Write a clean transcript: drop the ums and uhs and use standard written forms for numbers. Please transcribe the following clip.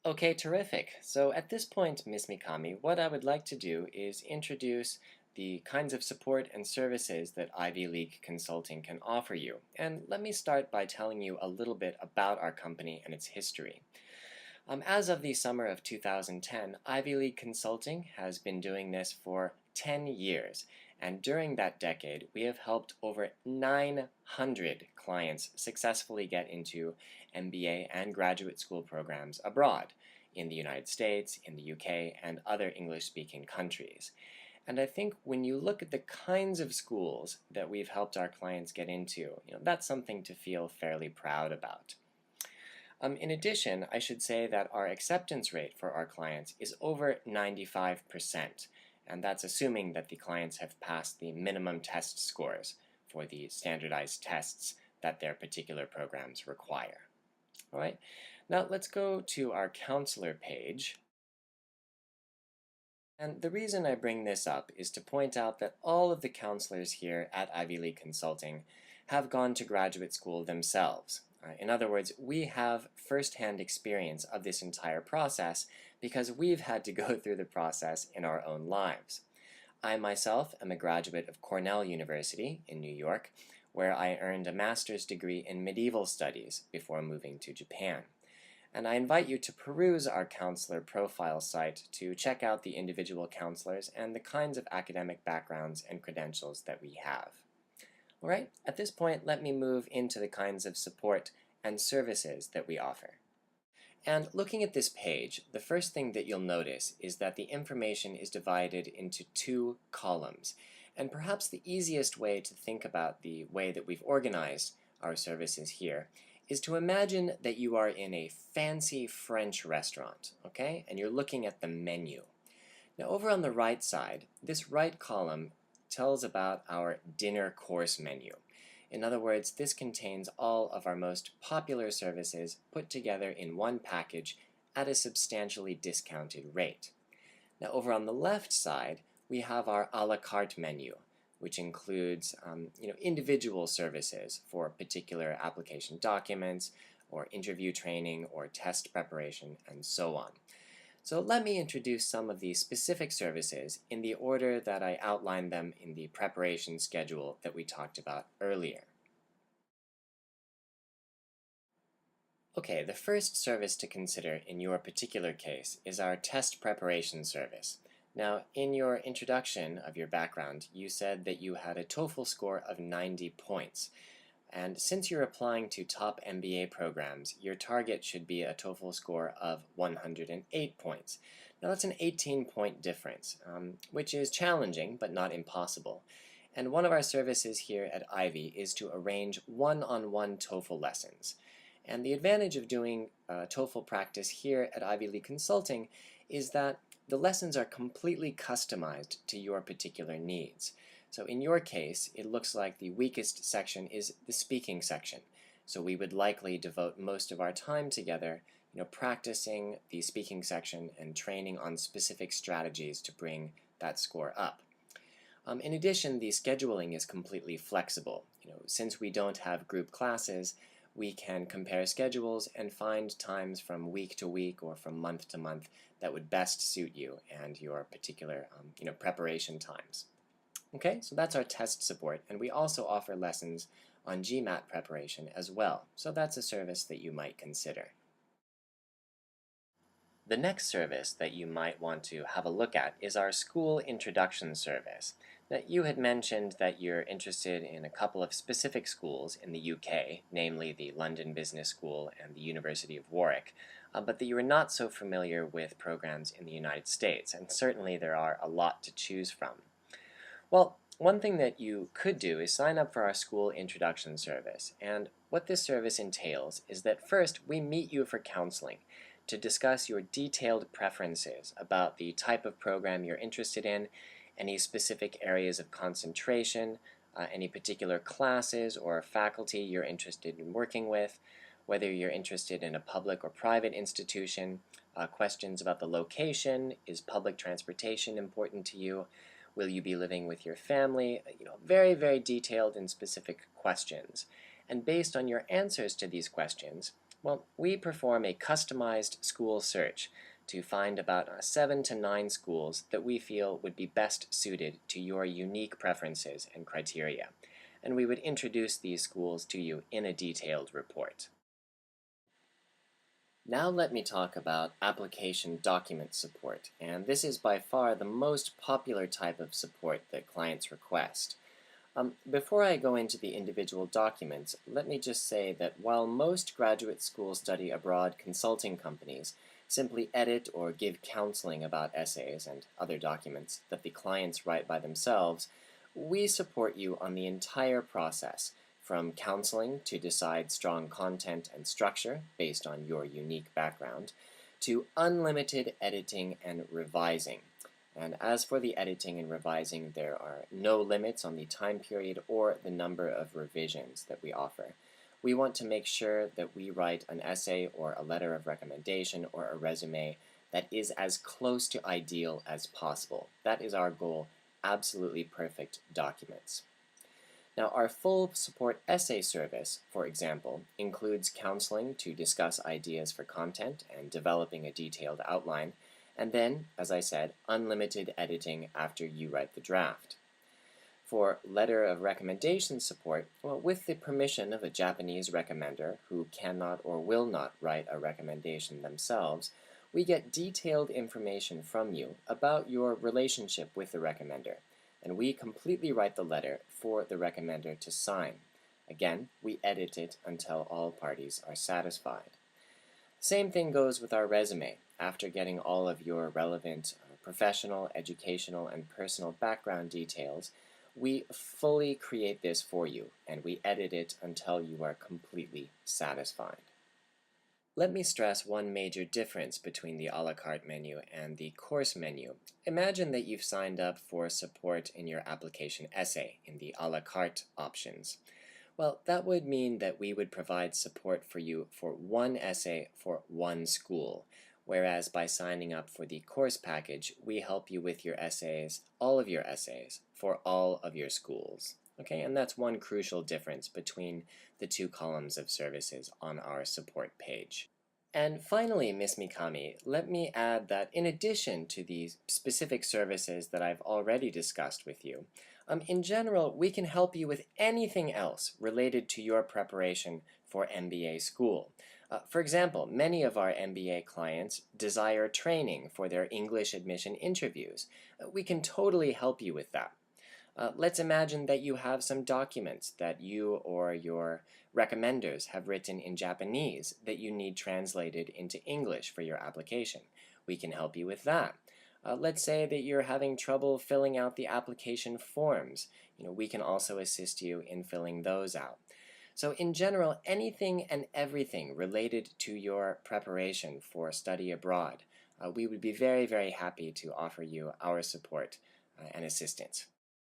Okay, terrific. So at this point, Ms. Mikami, what I would like to do is introduce the kinds of support and services that Ivy League Consulting can offer you. And let me start by telling you a little bit about our company and its history. As of the summer of 2010, Ivy League Consulting has been doing this for 10 years. And during that decade, we have helped over 900 clients successfully get into MBA and graduate school programs abroad in the United States, in the UK, and other English-speaking countries. And I think when you look at the kinds of schools that we've helped our clients get into, that's something to feel fairly proud about. In addition, I should say that our acceptance rate for our clients is over 95%. And that's assuming that the clients have passed the minimum test scores for the standardized tests that their particular programs require. All right, now let's go to our counselor page. And the reason I bring this up is to point out that all of the counselors here at Ivy League Consulting have gone to graduate school themselves. In other words, we have first-hand experience of this entire process because we've had to go through the process in our own lives. I myself am a graduate of Cornell University in New York, where I earned a master's degree in medieval studies before moving to Japan. And I invite you to peruse our counselor profile site to check out the individual counselors and the kinds of academic backgrounds and credentials that we have. All right, at this point, let me move into the kinds of support and services that we offer. And looking at this page, the first thing that you'll notice is that the information is divided into two columns. And perhaps the easiest way to think about the way that we've organized our services here is to imagine that you are in a fancy French restaurant, okay? And you're looking at the menu. Now over on the right side, this right column tells about our dinner course menu. In other words, this contains all of our most popular services put together in one package at a substantially discounted rate. Now over on the left side, we have our a la carte menu, which includes individual services for particular application documents, or interview training, or test preparation, and so on. So let me introduce some of these specific services in the order that I outlined them in the preparation schedule that we talked about earlier. Okay, the first service to consider in your particular case is our test preparation service. Now, in your introduction of your background, you said that you had a TOEFL score of 90 points. And since you're applying to top MBA programs, your target should be a TOEFL score of 108 points. Now that's an 18-point difference, which is challenging but not impossible. And one of our services here at Ivy is to arrange one-on-one TOEFL lessons. And the advantage of doing TOEFL practice here at Ivy League Consulting is that the lessons are completely customized to your particular needs. So in your case, it looks like the weakest section is the speaking section. So we would likely devote most of our time together, practicing the speaking section and training on specific strategies to bring that score up. In addition, the scheduling is completely flexible. Since we don't have group classes, we can compare schedules and find times from week to week or from month to month that would best suit you and your particular preparation times. Okay, so that's our test support, and we also offer lessons on GMAT preparation as well, so that's a service that you might consider. The next service that you might want to have a look at is our school introduction service. Now, you had mentioned that you're interested in a couple of specific schools in the UK, namely the London Business School and the University of Warwick, but that you are not so familiar with programs in the United States, and certainly there are a lot to choose from. Well, one thing that you could do is sign up for our school introduction service, and what this service entails is that first we meet you for counseling to discuss your detailed preferences about the type of program you're interested in, any specific areas of concentration, any particular classes or faculty you're interested in working with, whether you're interested in a public or private institution, questions about the location, is public transportation important to you, will you be living with your family, very, very detailed and specific questions. And based on your answers to these questions, Well, we perform a customized school search to find about 7 to 9 schools that we feel would be best suited to your unique preferences and criteria, and we would introduce these schools to you in a detailed report. Now let me talk about application document support, and this is by far the most popular type of support that clients request. Before I go into the individual documents, let me just say that while most graduate school study abroad consulting companies simply edit or give counseling about essays and other documents that the clients write by themselves, we support you on the entire process, from counseling to decide strong content and structure based on your unique background, to unlimited editing and revising. And as for the editing and revising, there are no limits on the time period or the number of revisions that we offer. We want to make sure that we write an essay or a letter of recommendation or a resume that is as close to ideal as possible. That is our goal, absolutely perfect documents. Now, our full support essay service, for example, includes counseling to discuss ideas for content and developing a detailed outline, and then, as I said, unlimited editing after you write the draft. For letter of recommendation support, well, with the permission of a Japanese recommender who cannot or will not write a recommendation themselves, we get detailed information from you about your relationship with the recommender, and we completely write the letter for the recommender to sign. Again, we edit it until all parties are satisfied. Same thing goes with our resume. After getting all of your relevant professional, educational, and personal background details, we fully create this for you, and we edit it until you are completely satisfied. Let me stress one major difference between the a la carte menu and the course menu. Imagine that you've signed up for support in your application essay in the a la carte options. Well, that would mean that we would provide support for you for one essay for one school, whereas by signing up for the course package, we help you with your essays, all of your essays, for all of your schools. Okay, and that's one crucial difference between the two columns of services on our support page. And finally, Ms. Mikami, let me add that in addition to these specific services that I've already discussed with you, in general, we can help you with anything else related to your preparation for MBA school. For example, many of our MBA clients desire training for their English admission interviews. We can totally help you with that. Let's imagine that you have some documents that you or your recommenders have written in Japanese that you need translated into English for your application. We can help you with that. Let's say that you're having trouble filling out the application forms. We can also assist you in filling those out. So in general, anything and everything related to your preparation for study abroad, we would be very, very happy to offer you our support and assistance.